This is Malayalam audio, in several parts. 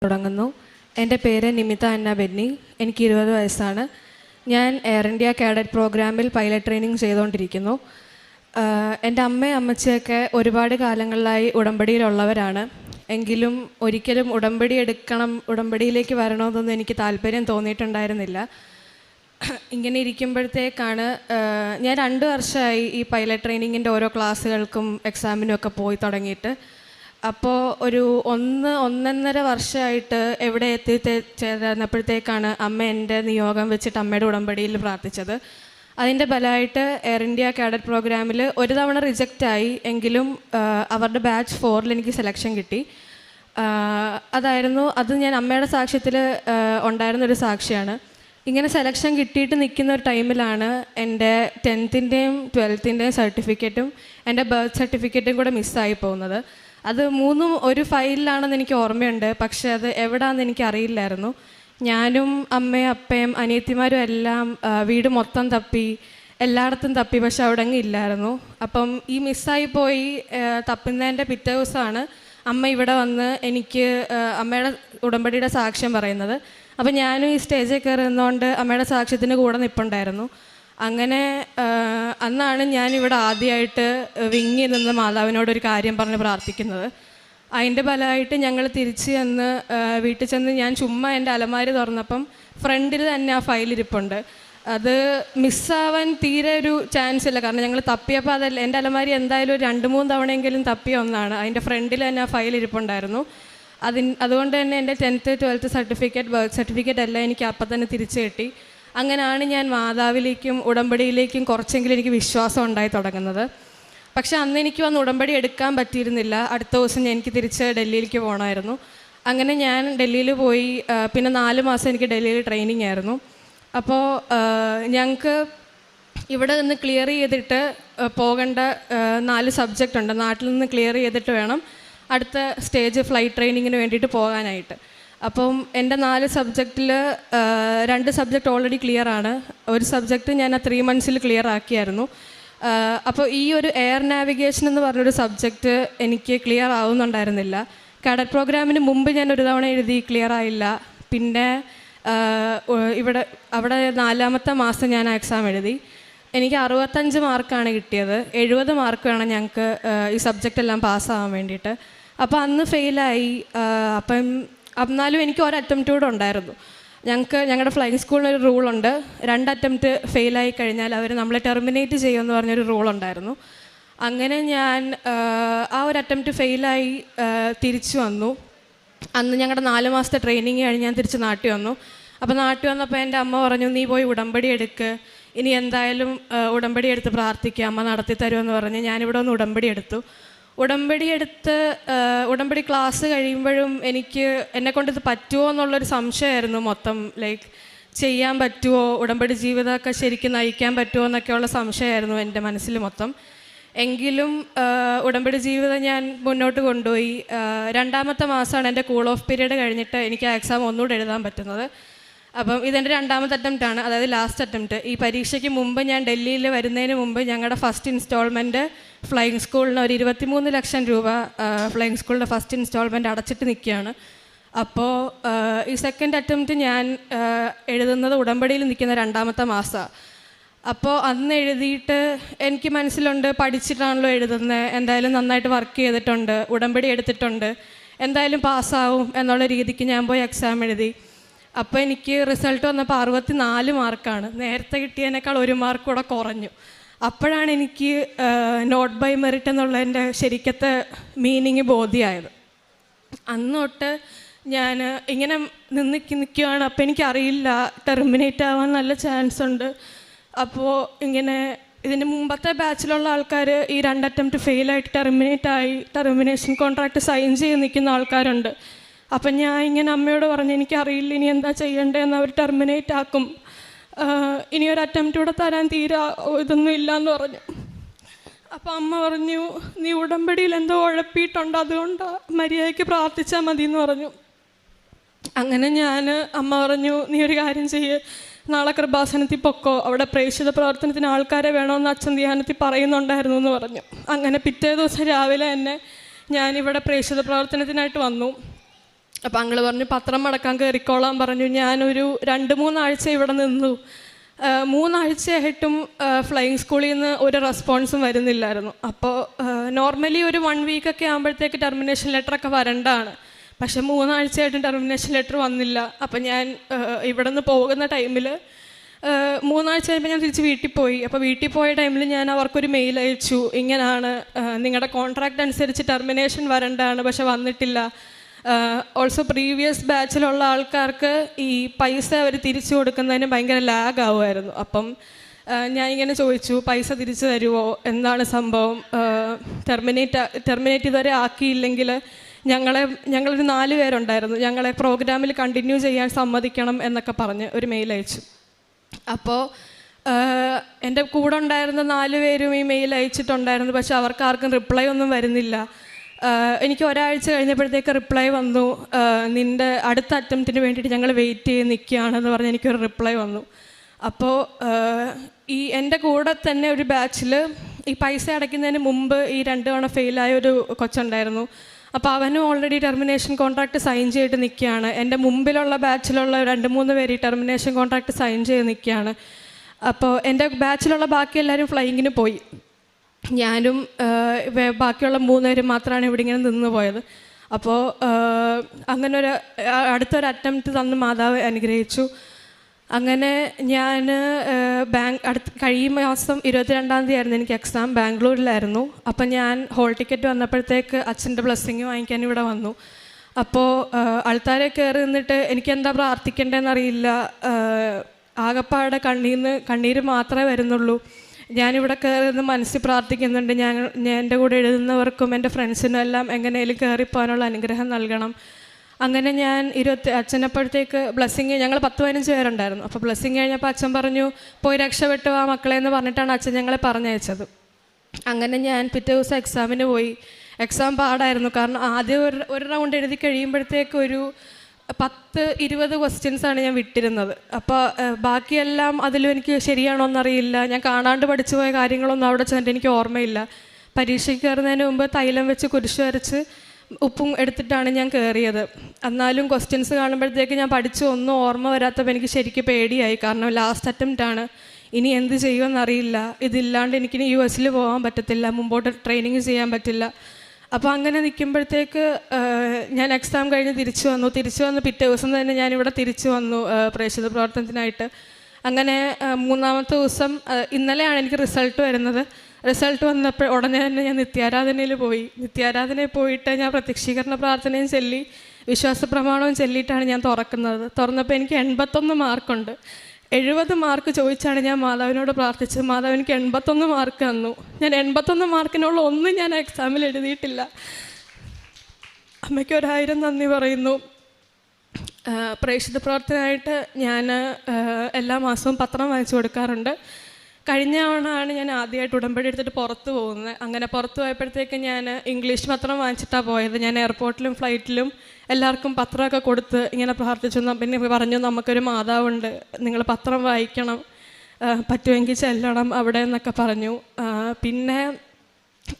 തുടങ്ങുന്നു. എൻ്റെ പേര് നിമിത അന്ന ബെന്നി. എനിക്ക് 20 വയസ്സാണ്. ഞാൻ എയർ ഇന്ത്യ കാഡറ്റ് പ്രോഗ്രാമിൽ പൈലറ്റ് ട്രെയിനിങ് ചെയ്തുകൊണ്ടിരിക്കുന്നു. എൻ്റെ അമ്മയും അമ്മച്ചിയൊക്കെ ഒരുപാട് കാലങ്ങളിലായി ഉടമ്പടിയിലുള്ളവരാണ്. എങ്കിലും ഒരിക്കലും ഉടമ്പടിയിലേക്ക് വരണമെന്നൊന്നും എനിക്ക് താല്പര്യം തോന്നിയിട്ടുണ്ടായിരുന്നില്ല. ഇങ്ങനെ ഇരിക്കുമ്പോഴത്തേക്കാണ് ഞാൻ 2 വർഷമായി ഈ പൈലറ്റ് ട്രെയിനിങ്ങിൻ്റെ ഓരോ ക്ലാസ്സുകൾക്കും എക്സാമിനും ഒക്കെ പോയി തുടങ്ങിയിട്ട്. അപ്പോൾ ഒരു 1.5 വർഷമായിട്ട് എവിടെ ചേർന്നപ്പോഴത്തേക്കാണ് അമ്മ എൻ്റെ നിയോഗം വെച്ചിട്ട് അമ്മയുടെ ഉടമ്പടിയിൽ പ്രാർത്ഥിച്ചത്. അതിൻ്റെ ഫലമായിട്ട് എയർ ഇന്ത്യ കാഡറ്റ് പ്രോഗ്രാമിൽ ഒരു തവണ റിജക്റ്റായി. എങ്കിലും അവരുടെ ബാച്ച് 4 എനിക്ക് സെലക്ഷൻ കിട്ടി. അത് ഞാൻ അമ്മയുടെ സാക്ഷ്യത്തിൽ ഉണ്ടായിരുന്നൊരു സാക്ഷിയാണ്. ഇങ്ങനെ സെലക്ഷൻ കിട്ടിയിട്ട് നിൽക്കുന്ന ഒരു ടൈമിലാണ് എൻ്റെ 10th-ൻ്റെയും 12th-ൻ്റെയും സർട്ടിഫിക്കറ്റും എൻ്റെ ബർത്ത് സർട്ടിഫിക്കറ്റും കൂടെ മിസ്സായി പോകുന്നത്. അത് 3ഉം ഒരു ഫയലിലാണെന്ന് എനിക്ക് ഓർമ്മയുണ്ട്. പക്ഷേ അത് എവിടെയാണെന്ന് എനിക്ക് അറിയില്ലായിരുന്നു. ഞാനും അമ്മയും അപ്പയും അനിയത്തിമാരും എല്ലാം വീട് മൊത്തം തപ്പി, എല്ലായിടത്തും തപ്പി, പക്ഷെ അവിടെ അങ്ങ് ഇല്ലായിരുന്നു. അപ്പം ഈ മിസ്സായി പോയി തപ്പുന്നതിൻ്റെ പിറ്റേ ദിവസമാണ് അമ്മ ഇവിടെ വന്ന് എനിക്ക് അമ്മയുടെ ഉടമ്പടിയുടെ സാക്ഷ്യം പറയുന്നത്. അപ്പം ഞാനും ഈ സ്റ്റേജിൽ കയറി നിന്നുകൊണ്ട് അമ്മയുടെ സാക്ഷ്യത്തിന് കൂടെ നിൽപ്പുണ്ടായിരുന്നു. അങ്ങനെ അന്നാണ് ഞാനിവിടെ ആദ്യമായിട്ട് വിങ്ങി നിന്ന് മാതാവിനോടൊരു കാര്യം പറഞ്ഞ് പ്രാർത്ഥിക്കുന്നത്. അതിൻ്റെ ഫലമായിട്ട് ഞങ്ങൾ തിരിച്ച് ചെന്ന് വീട്ടിൽ ചെന്ന് ഞാൻ ചുമ്മാ എൻ്റെ അലമാരി തുറന്നപ്പം ഫ്രണ്ടിൽ തന്നെ ആ ഫയലിരിപ്പുണ്ട്. അത് മിസ്സാവാൻ തീരെ ഒരു ചാൻസ് ഇല്ല. കാരണം ഞങ്ങൾ തപ്പിയപ്പോൾ അതല്ല, എൻ്റെ അലമാരി എന്തായാലും ഒരു 2-3 തവണയെങ്കിലും തപ്പിയ ഒന്നാണ്. അതിൻ്റെ ഫ്രണ്ടിൽ തന്നെ ആ ഫയൽ ഇരിപ്പുണ്ടായിരുന്നു. അതുകൊണ്ട് തന്നെ എൻ്റെ 10th 12th certificate, birth certificate എല്ലാം എനിക്ക് അപ്പം തന്നെ തിരിച്ചു കിട്ടി. അങ്ങനെയാണ് ഞാൻ മാതാവിലേക്കും ഉടമ്പടിയിലേക്കും കുറച്ചെങ്കിലും എനിക്ക് വിശ്വാസം ഉണ്ടായി തുടങ്ങുന്നത്. പക്ഷെ അന്ന് എനിക്ക് വന്ന് ഉടമ്പടി എടുക്കാൻ പറ്റിയിരുന്നില്ല. അടുത്ത ദിവസം എനിക്ക് തിരിച്ച് ഡൽഹിയിലേക്ക് പോകണമായിരുന്നു. അങ്ങനെ ഞാൻ ഡൽഹിയിൽ പോയി. പിന്നെ 4 മാസം എനിക്ക് ഡൽഹിയിൽ ട്രെയിനിങ് ആയിരുന്നു. അപ്പോൾ ഞങ്ങൾക്ക് ഇവിടെ നിന്ന് ക്ലിയർ ചെയ്തിട്ട് പോകേണ്ട 4 സബ്ജക്റ്റ് ഉണ്ട്. നാട്ടിൽ നിന്ന് ക്ലിയർ ചെയ്തിട്ട് വേണം അടുത്ത സ്റ്റേജ് ഫ്ലൈറ്റ് ട്രെയിനിങ്ങിന് വേണ്ടിയിട്ട് പോകാനായിട്ട്. അപ്പം എൻ്റെ 4 സബ്ജക്റ്റിൽ 2 സബ്ജക്റ്റ് ഓൾറെഡി ക്ലിയറാണ്. ഒരു സബ്ജക്റ്റ് ഞാൻ ആ 3 months ക്ലിയർ ആക്കിയായിരുന്നു. അപ്പോൾ ഈ ഒരു എയർ നാവിഗേഷൻ എന്ന് പറഞ്ഞൊരു സബ്ജക്റ്റ് എനിക്ക് ക്ലിയർ ആവുന്നുണ്ടായിരുന്നില്ല. കാഡറ്റ് പ്രോഗ്രാമിന് മുമ്പ് ഞാൻ ഒരു തവണ എഴുതി, ക്ലിയർ ആയില്ല. പിന്നെ അവിടെ 4ാമത്തെ മാസം ഞാൻ എക്സാം എഴുതി. എനിക്ക് 65 മാർക്കാണ് കിട്ടിയത്. 70 മാർക്ക് വേണം ഞങ്ങൾക്ക് ഈ സബ്ജക്റ്റ് എല്ലാം പാസ്സാവാൻ വേണ്ടിയിട്ട്. അപ്പോൾ അന്ന് ഫെയിലായി. എന്നാലും എനിക്ക് ഒരു അറ്റംപ്റ്റ് കൂടെ ഉണ്ടായിരുന്നു. ഞങ്ങളുടെ ഫ്ലൈയിങ് സ്കൂളിനൊരു റൂളുണ്ട്, 2 അറ്റംപ്റ്റ് ഫെയിലായി കഴിഞ്ഞാൽ അവർ നമ്മളെ ടെർമിനേറ്റ് ചെയ്യുമെന്ന് പറഞ്ഞൊരു റൂളുണ്ടായിരുന്നു. അങ്ങനെ ഞാൻ ആ ഒരു അറ്റംപ്റ്റ് ഫെയിലായി തിരിച്ചു വന്നു. അന്ന് ഞങ്ങളുടെ 4 മാസത്തെ ട്രെയിനിങ് കഴിഞ്ഞ് ഞാൻ തിരിച്ച് നാട്ടിൽ വന്നു. അപ്പോൾ നാട്ടിൽ വന്നപ്പോൾ എൻ്റെ അമ്മ പറഞ്ഞു, നീ പോയി ഉടമ്പടി എടുക്ക്, ഇനി എന്തായാലും ഉടമ്പടി എടുത്ത് പ്രാർത്ഥിക്കുക, അമ്മ നടത്തി തരുമെന്ന് പറഞ്ഞ് ഞാനിവിടെ ഒന്ന് ഉടമ്പടി എടുത്തു. ഉടമ്പടി ക്ലാസ് കഴിയുമ്പോഴും എന്നെക്കൊണ്ട് ഇത് പറ്റുമോ എന്നുള്ളൊരു സംശയമായിരുന്നു മൊത്തം. ചെയ്യാൻ പറ്റുമോ, ഉടമ്പടി ജീവിതമൊക്കെ ശരിക്കും നയിക്കാൻ പറ്റുമോ എന്നൊക്കെയുള്ള സംശയമായിരുന്നു എൻ്റെ മനസ്സിൽ മൊത്തം. എങ്കിലും ഉടമ്പടി ജീവിതം ഞാൻ മുന്നോട്ട് കൊണ്ടുപോയി. 2ാമത്തെ മാസമാണ് എൻ്റെ കൂൾ ഓഫ് പീരീഡ് കഴിഞ്ഞിട്ട് എനിക്ക് ആ എക്സാം ഒന്നുകൂടെ എഴുതാൻ പറ്റുന്നത്. അപ്പം ഇതെൻ്റെ 2ാമത്തെ അറ്റംപ്റ്റാണ്, അതായത് ലാസ്റ്റ് അറ്റംപ്റ്റ്. ഈ പരീക്ഷയ്ക്ക് മുമ്പ് ഞാൻ ഡൽഹിയിൽ വരുന്നതിന് മുമ്പ് ഞങ്ങളുടെ ഫസ്റ്റ് ഇൻസ്റ്റാൾമെൻറ്റ് ഫ്ലൈയിങ് സ്കൂളിന് ഒരു 23 ലക്ഷം രൂപ ഫ്ലൈയിങ് സ്കൂളിൻ്റെ ഫസ്റ്റ് ഇൻസ്റ്റാൾമെൻറ്റ് അടച്ചിട്ട് നിൽക്കുകയാണ്. അപ്പോൾ ഈ സെക്കൻഡ് അറ്റംപ്റ്റ് ഞാൻ എഴുതുന്നത് ഉടമ്പടിയിൽ നിൽക്കുന്ന 2ാമത്തെ മാസമാണ്. അപ്പോൾ അന്ന് എഴുതിയിട്ട് എനിക്ക് മനസ്സിലുണ്ട്, പഠിച്ചിട്ടാണല്ലോ എഴുതുന്നത്, എന്തായാലും നന്നായിട്ട് വർക്ക് ചെയ്തിട്ടുണ്ട്, ഉടമ്പടി എടുത്തിട്ടുണ്ട്, എന്തായാലും പാസ്സാവും എന്നുള്ള രീതിക്ക് ഞാൻ പോയി എക്സാം എഴുതി. അപ്പോൾ എനിക്ക് റിസൾട്ട് വന്നപ്പോൾ 64 മാർക്കാണ്. നേരത്തെ കിട്ടിയതിനേക്കാൾ 1 മാർക്ക് കൂടെ കുറഞ്ഞു. അപ്പോഴാണ് എനിക്ക് നോട്ട് ബൈ മെറിറ്റ് എന്നുള്ളതിൻ്റെ ശരിക്കത്തെ മീനിങ് ബോധ്യമായത്. അന്ന് തൊട്ട് ഞാൻ ഇങ്ങനെ നിൽക്കുകയാണ്. അപ്പോൾ എനിക്കറിയില്ല, ടെർമിനേറ്റ് ആവാൻ നല്ല ചാൻസ് ഉണ്ട്. അപ്പോൾ ഇങ്ങനെ ഇതിന് മുമ്പത്തെ ബാച്ചിലുള്ള ആൾക്കാർ ഈ 2 അറ്റംപ്റ്റ് ഫെയിലായിട്ട് ടെർമിനേഷൻ കോൺട്രാക്റ്റ് സൈൻ ചെയ്ത് നിൽക്കുന്ന ആൾക്കാരുണ്ട്. അപ്പം ഞാൻ ഇങ്ങനെ അമ്മയോട് പറഞ്ഞു, എനിക്കറിയില്ല ഇനി എന്താ ചെയ്യേണ്ടതെന്ന്, അവർ ടെർമിനേറ്റ് ആക്കും, ഇനി ഒരു അറ്റംപ്റ്റ് കൂടെ തരാൻ തീരെ ഇതൊന്നും ഇല്ലയെന്ന് പറഞ്ഞു. അപ്പോൾ അമ്മ പറഞ്ഞു, നീ ഉടമ്പടിയിൽ എന്തോ ഉഴപ്പിയിട്ടുണ്ട്, അതുകൊണ്ട് മര്യാദയ്ക്ക് പ്രാർത്ഥിച്ചാൽ മതി എന്ന് പറഞ്ഞു. അങ്ങനെ അമ്മ പറഞ്ഞു, നീ ഒരു കാര്യം ചെയ്യ്, നാളെ കൃപാസനത്തിൽ പൊക്കോ, അവിടെ പ്രേക്ഷിത പ്രവർത്തനത്തിന് ആൾക്കാരെ വേണമെന്ന് അച്ഛൻ ധ്യാനത്തിൽ പറയുന്നുണ്ടായിരുന്നു എന്ന് പറഞ്ഞു. അങ്ങനെ പിറ്റേ ദിവസം രാവിലെ തന്നെ ഞാനിവിടെ പ്രേക്ഷിത പ്രവർത്തനത്തിനായിട്ട് വന്നു. അപ്പോൾ അങ്കിള് പറഞ്ഞു പത്രം മടക്കാൻ കയറിക്കോളാൻ പറഞ്ഞു. ഞാനൊരു 2-3 ആഴ്ച ഇവിടെ നിന്നു. 3 ആഴ്ചയായിട്ടും ഫ്ലൈയിങ് സ്കൂളിൽ നിന്ന് ഒരു റെസ്പോൺസും വരുന്നില്ലായിരുന്നു. അപ്പോൾ നോർമലി ഒരു 1 വീക്കൊക്കെ ആകുമ്പോഴത്തേക്ക് ടെർമിനേഷൻ ലെറ്ററൊക്കെ വരേണ്ടതാണ്. പക്ഷേ 3 ആഴ്ചയായിട്ടും ടെർമിനേഷൻ ലെറ്റർ വന്നില്ല. അപ്പം ഞാൻ ഇവിടെ നിന്ന് പോകുന്ന ടൈമിൽ 3 ആഴ്ച കഴിയുമ്പോൾ ഞാൻ തിരിച്ച് വീട്ടിൽ പോയി. അപ്പോൾ വീട്ടിൽ പോയ ടൈമിൽ ഞാൻ അവർക്കൊരു മെയിൽ അയച്ചു, ഇങ്ങനെയാണ് നിങ്ങളുടെ കോൺട്രാക്റ്റ് അനുസരിച്ച് ടെർമിനേഷൻ വരേണ്ടതാണ് പക്ഷെ വന്നിട്ടില്ല. ഓൾസോ പ്രീവിയസ് ബാച്ചിലുള്ള ആൾക്കാർക്ക് ഈ പൈസ അവർ തിരിച്ചു കൊടുക്കുന്നതിന് ഭയങ്കര ലാഗ് ആവുമായിരുന്നു. അപ്പം ഞാനിങ്ങനെ ചോദിച്ചു, പൈസ തിരിച്ചു തരുമോ, എന്താണ് സംഭവം, ടെർമിനേറ്റ് ഇതുവരെ ആക്കിയില്ലെങ്കിൽ ഞങ്ങളൊരു 4 പേരുണ്ടായിരുന്നു, ഞങ്ങളെ പ്രോഗ്രാമിൽ കണ്ടിന്യൂ ചെയ്യാൻ സമ്മതിക്കണം എന്നൊക്കെ പറഞ്ഞ് ഒരു മെയിൽ അയച്ചു. അപ്പോൾ എൻ്റെ കൂടെ ഉണ്ടായിരുന്ന 4 പേരും ഈ മെയിൽ അയച്ചിട്ടുണ്ടായിരുന്നു. പക്ഷെ അവർക്ക് ആർക്കും റിപ്ലൈ ഒന്നും വരുന്നില്ല. എനിക്ക് ഒരാഴ്ച കഴിഞ്ഞപ്പോഴത്തേക്ക് റിപ്ലൈ വന്നു, നിൻ്റെ അടുത്ത അറ്റംപ്റ്റിന് വേണ്ടിയിട്ട് ഞങ്ങൾ വെയിറ്റ് ചെയ്ത് നിൽക്കുകയാണെന്ന് പറഞ്ഞ് എനിക്കൊരു റിപ്ലൈ വന്നു. അപ്പോൾ ഈ എൻ്റെ കൂടെ തന്നെ ഒരു ബാച്ചിൽ ഈ പൈസ അടയ്ക്കുന്നതിന് മുമ്പ് ഈ 2 തവണ ഫെയിലായ ഒരു കൊച്ചുണ്ടായിരുന്നു. അപ്പോൾ അവനും ഓൾറെഡി ടെർമിനേഷൻ കോൺട്രാക്റ്റ് സൈൻ ചെയ്തിട്ട് നിൽക്കുകയാണ്. എൻ്റെ മുമ്പിലുള്ള ബാച്ചിലുള്ള 2-3 പേര് ഈ ടെർമിനേഷൻ കോൺട്രാക്റ്റ് സൈൻ ചെയ്ത് നിൽക്കുകയാണ്. അപ്പോൾ എൻ്റെ ബാച്ചിലുള്ള ബാക്കി എല്ലാവരും ഫ്ലൈയിങ്ങിന് പോയി. ഞാനും ബാക്കിയുള്ള 3 പേരും മാത്രമാണ് ഇവിടെ ഇങ്ങനെ നിന്ന് പോയത്. അപ്പോൾ അങ്ങനെ അടുത്തൊരു അറ്റംപ്റ്റ് തന്ന് മാതാവ് അനുഗ്രഹിച്ചു. അങ്ങനെ ഞാൻ കഴിയും മാസം 22-ാം തീയതി ആയിരുന്നു എനിക്ക് എക്സാം, ബാംഗ്ലൂരിലായിരുന്നു. അപ്പം ഞാൻ ഹോൾ ടിക്കറ്റ് വന്നപ്പോഴത്തേക്ക് അച്ഛൻ്റെ ബ്ലെസ്സിങ് വാങ്ങിക്കാൻ ഇവിടെ വന്നു. അപ്പോൾ ആൾക്കാരെ കയറി നിന്നിട്ട് എനിക്കെന്താ പ്രാർത്ഥിക്കേണ്ടതെന്നറിയില്ല. ആകപ്പാടെ കണ്ണീര് മാത്രമേ വരുന്നുള്ളൂ. ഞാനിവിടെ കയറി നിന്ന് മനസ്സിൽ പ്രാർത്ഥിക്കുന്നുണ്ട്, ഞാൻ എൻ്റെ കൂടെ എഴുതുന്നവർക്കും എൻ്റെ ഫ്രണ്ട്സിനും എല്ലാം എങ്ങനെയും കയറിപ്പോകാനുള്ള അനുഗ്രഹം നൽകണം. അങ്ങനെ ഞാൻ അച്ഛനപ്പോഴത്തേക്ക് ബ്ലെസ്സിങ്, ഞങ്ങൾ 10-15 പേരുണ്ടായിരുന്നു. അപ്പോൾ ബ്ലെസ്സിങ് കഴിഞ്ഞപ്പോൾ അച്ഛൻ പറഞ്ഞു, പോയി രക്ഷപ്പെട്ടു ആ മക്കളെ എന്ന് പറഞ്ഞിട്ടാണ് അച്ഛൻ ഞങ്ങളെ പറഞ്ഞയച്ചത്. അങ്ങനെ ഞാൻ പിറ്റേ ദിവസം എക്സാമിന് പോയി. എക്സാം പാടായിരുന്നു, കാരണം ആദ്യം ഒരു റൗണ്ട് എഴുതി കഴിയുമ്പോഴത്തേക്ക് ഒരു 10-20 ക്വസ്റ്റ്യൻസാണ് ഞാൻ വിട്ടിരുന്നത്. അപ്പോൾ ബാക്കിയെല്ലാം അതിലും എനിക്ക് ശരിയാണോ എന്നറിയില്ല. ഞാൻ കാണാണ്ട് പഠിച്ചു പോയ കാര്യങ്ങളൊന്നും അവിടെ ചെന്നിട്ട് എനിക്ക് ഓർമ്മയില്ല. പരീക്ഷയ്ക്ക് കയറുന്നതിന് മുമ്പ് തൈലം വെച്ച് കുരിശ് വരച്ച് ഉപ്പും എടുത്തിട്ടാണ് ഞാൻ കയറിയത്. എന്നാലും ക്വസ്റ്റ്യൻസ് കാണുമ്പോഴത്തേക്ക് ഞാൻ പഠിച്ചു ഒന്നും ഓർമ്മ വരാത്തപ്പോൾ എനിക്ക് ശരിക്കും പേടിയായി. കാരണം ലാസ്റ്റ് അറ്റംപ്റ്റാണ്, ഇനി എന്ത് ചെയ്യുമെന്നറിയില്ല. ഇതില്ലാണ്ട് എനിക്കിനി US പോകാൻ പറ്റത്തില്ല, മുമ്പോട്ട് ട്രെയിനിങ് ചെയ്യാൻ പറ്റില്ല. അപ്പോൾ അങ്ങനെ നിൽക്കുമ്പോഴത്തേക്ക് ഞാൻ എക്സാം കഴിഞ്ഞ് തിരിച്ചു വന്ന് പിറ്റേ ദിവസം തന്നെ ഞാനിവിടെ തിരിച്ചു വന്നു പ്രേക്ഷിത പ്രവർത്തനത്തിനായിട്ട്. അങ്ങനെ 3-ാമത്തെ ദിവസം ഇന്നലെയാണ് എനിക്ക് റിസൾട്ട് വരുന്നത്. റിസൾട്ട് വന്നപ്പോൾ ഉടനെ തന്നെ ഞാൻ നിത്യാരാധനയിൽ പോയിട്ട് ഞാൻ പ്രത്യക്ഷീകരണ പ്രാർത്ഥനയും ചൊല്ലി വിശ്വാസ പ്രമാണവും ചൊല്ലിയിട്ടാണ് ഞാൻ തുറന്നപ്പോൾ എനിക്ക് 81 മാർക്കുണ്ട്. 70 മാർക്ക് ചോദിച്ചാണ് ഞാൻ മാതാവിനോട് പ്രാർത്ഥിച്ചത്. മാതാവ് എനിക്ക് 81 മാർക്ക് തന്നു. ഞാൻ 81 മാർക്കിനുള്ള ഒന്നും ഞാൻ എക്സാമിൽ എഴുതിയിട്ടില്ല. അമ്മയ്ക്ക് 1000 നന്ദി പറയുന്നു. പ്രേക്ഷിത പ്രവർത്തനമായിട്ട് ഞാൻ എല്ലാ മാസവും പത്രം വാങ്ങിച്ചു കൊടുക്കാറുണ്ട്. കഴിഞ്ഞ തവണയാണ് ഞാൻ ആദ്യമായിട്ട് ഉടമ്പടി എടുത്തിട്ട് പുറത്ത് പോകുന്നത്. അങ്ങനെ പുറത്ത് പോയപ്പോഴത്തേക്ക് ഞാൻ ഇംഗ്ലീഷ് പത്രം വാങ്ങിച്ചിട്ടാണ് പോയത്. ഞാൻ എയർപോർട്ടിലും ഫ്ലൈറ്റിലും എല്ലാവർക്കും പത്രമൊക്കെ കൊടുത്ത് ഇങ്ങനെ പ്രാർത്ഥിച്ചു. പിന്നെ പറഞ്ഞു, നമുക്കൊരു മാതാവുണ്ട്, നിങ്ങൾ പത്രം വായിക്കണം, പറ്റുമെങ്കിൽ ചെല്ലണം അവിടെ എന്നൊക്കെ പറഞ്ഞു. പിന്നെ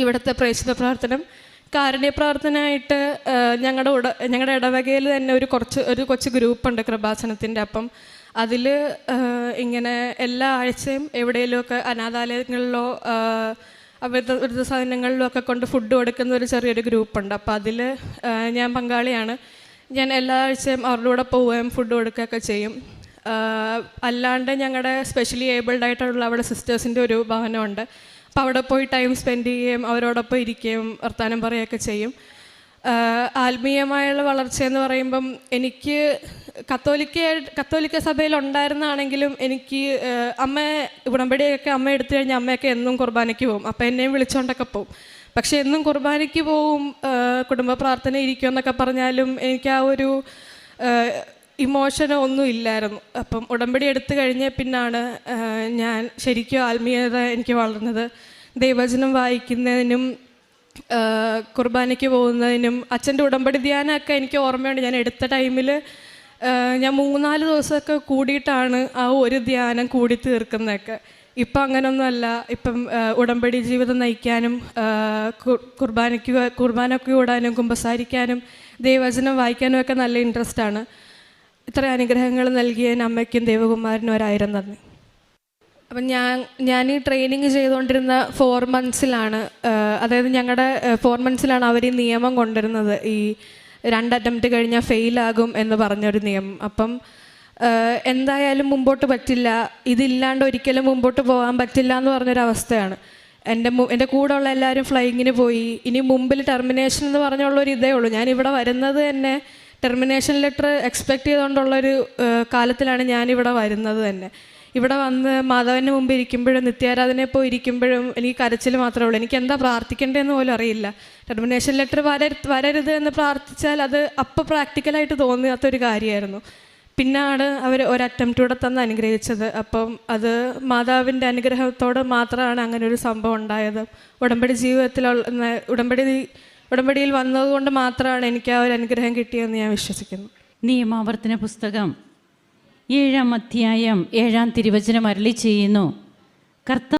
ഇവിടുത്തെ പ്രേക്ഷിത പ്രവർത്തനം കാരുണ്യ പ്രവർത്തനമായിട്ട് ഞങ്ങളുടെ ഇടവകയിൽ തന്നെ ഒരു കൊച്ചു ഗ്രൂപ്പുണ്ട് കൃപാസനത്തിൻ്റെ. അപ്പം അതിൽ ഇങ്ങനെ എല്ലാ ആഴ്ചയും എവിടെയെങ്കിലുമൊക്കെ അനാഥാലയങ്ങളിലോ വൃദ്ധസദനങ്ങളിലോ ഒക്കെ കൊണ്ട് ഫുഡ് കൊടുക്കുന്ന ഒരു ചെറിയൊരു ഗ്രൂപ്പുണ്ട്. അപ്പോൾ അതിൽ ഞാൻ പങ്കാളിയാണ്. ഞാൻ എല്ലാ ആഴ്ചയും അവരുടെ കൂടെ പോവുകയും ഫുഡ് കൊടുക്കുകയൊക്കെ ചെയ്യും. അല്ലാണ്ട് ഞങ്ങളുടെ സ്പെഷ്യലി ഏബിൾഡ് ആയിട്ടുള്ള അവിടെ സിസ്റ്റേഴ്സിൻ്റെ ഒരു ഭവനമുണ്ട്. അപ്പോൾ അവിടെ പോയി ടൈം സ്പെൻഡ് ചെയ്യുകയും അവരോടൊപ്പം ഇരിക്കുകയും വർത്തമാനം പറയുകയൊക്കെ ചെയ്യും. ആത്മീയമായുള്ള വളർച്ചയെന്ന് പറയുമ്പം എനിക്ക് കത്തോലിക്ക സഭയിൽ ഉണ്ടായിരുന്നാണെങ്കിലും എനിക്ക് ഉടമ്പടിയൊക്കെ അമ്മ എടുത്തു കഴിഞ്ഞാൽ അമ്മയൊക്കെ എന്നും കുർബാനയ്ക്ക് പോകും. അപ്പം എന്നെയും വിളിച്ചുകൊണ്ടൊക്കെ പോകും. പക്ഷേ എന്നും കുർബാനയ്ക്ക് പോവും, കുടുംബ പ്രാർത്ഥന ഇരിക്കുമെന്നൊക്കെ പറഞ്ഞാലും എനിക്ക് ആ ഒരു ഇമോഷനോ ഒന്നും ഇല്ലായിരുന്നു. അപ്പം ഉടമ്പടി എടുത്തു കഴിഞ്ഞ പിന്നാണ് ഞാൻ ശരിക്കും ആത്മീയത എനിക്ക് വളർന്നത്. ദൈവവചനം വായിക്കുന്നതിനും കുർബാനയ്ക്ക് പോകുന്നതിനും അച്ഛൻ്റെ ഉടമ്പടി ധ്യാനമൊക്കെ എനിക്ക് ഓർമ്മയുണ്ട്. ഞാൻ എടുത്ത ടൈമിൽ ഞാൻ 3-4 ദിവസമൊക്കെ കൂടിയിട്ടാണ് ആ ഒരു ധ്യാനം കൂടി തീർക്കുന്നതൊക്കെ. ഇപ്പം അങ്ങനെയൊന്നുമല്ല. ഇപ്പം ഉടമ്പടി ജീവിതം നയിക്കാനും കുർബാനയ്ക്ക് കൂടാനും കുമ്പസാരിക്കാനും ദൈവവചനം വായിക്കാനും ഒക്കെ നല്ല ഇൻട്രസ്റ്റ് ആണ്. ഇത്ര അനുഗ്രഹങ്ങൾ നൽകിയ അമ്മയ്ക്കും ദേവകുമാരനും ഒരായിരം നന്ദി. അപ്പം ഞാൻ ഈ ട്രെയിനിങ് ചെയ്തുകൊണ്ടിരുന്ന 4 മന്ത്സിലാണ്, അതായത് ഞങ്ങളുടെ 4 മന്ത്സിലാണ് അവർ ഈ നിയമം കൊണ്ടുവരുന്നത്, ഈ 2 അറ്റംപ്റ്റ് കഴിഞ്ഞാൽ ഫെയിലാകും എന്ന് പറഞ്ഞൊരു നിയമം. അപ്പം എന്തായാലും മുമ്പോട്ട് പറ്റില്ല, ഇതില്ലാണ്ട് ഒരിക്കലും മുമ്പോട്ട് പോകാൻ പറ്റില്ല എന്ന് പറഞ്ഞൊരവസ്ഥയാണ്. എൻ്റെ കൂടെ ഉള്ള എല്ലാവരും ഫ്ലൈങ്ങിന് പോയി. ഇനി മുമ്പിൽ ടെർമിനേഷൻ എന്ന് പറഞ്ഞുള്ളൊരു ഇതേ ഉള്ളൂ. ഞാനിവിടെ വരുന്നത് തന്നെ ടെർമിനേഷൻ ലെറ്റർ എക്സ്പെക്റ്റ് ചെയ്തുകൊണ്ടുള്ളൊരു കാലത്തിലാണ് ഞാനിവിടെ വരുന്നത് തന്നെ. ഇവിടെ വന്ന് മാധവന് മുമ്പ് ഇരിക്കുമ്പോഴും നിത്യാരാധനയെ പോയി ഇരിക്കുമ്പോഴും എനിക്ക് കരച്ചിൽ മാത്രമേ ഉള്ളൂ. എനിക്ക് എന്താ പ്രാർത്ഥിക്കേണ്ടതെന്ന് പോലും അറിയില്ല. ടെർമിനേഷൻ ലെറ്റർ വരരുത് എന്ന് പ്രാർത്ഥിച്ചാൽ അത് അപ്പോൾ പ്രാക്ടിക്കലായിട്ട് തോന്നാത്തൊരു കാര്യമായിരുന്നു. പിന്നാണ് അവർ ഒരു അറ്റംപ്റ്റൂടെ തന്ന് അനുഗ്രഹിച്ചത്. അപ്പം അത് മാതാവിൻ്റെ അനുഗ്രഹത്തോട് മാത്രമാണ് അങ്ങനെ ഒരു സംഭവം ഉണ്ടായത്. ഉടമ്പടി ജീവിതത്തിലുള്ള ഉടമ്പടിയിൽ വന്നതുകൊണ്ട് മാത്രമാണ് എനിക്ക് ആ ഒരു അനുഗ്രഹം കിട്ടിയതെന്ന് ഞാൻ വിശ്വസിക്കുന്നു. നിയമാവർത്തന പുസ്തകം 7-ാം അധ്യായം 7-ാം തിരുവചനം അരുളി ചെയ്യുന്നു,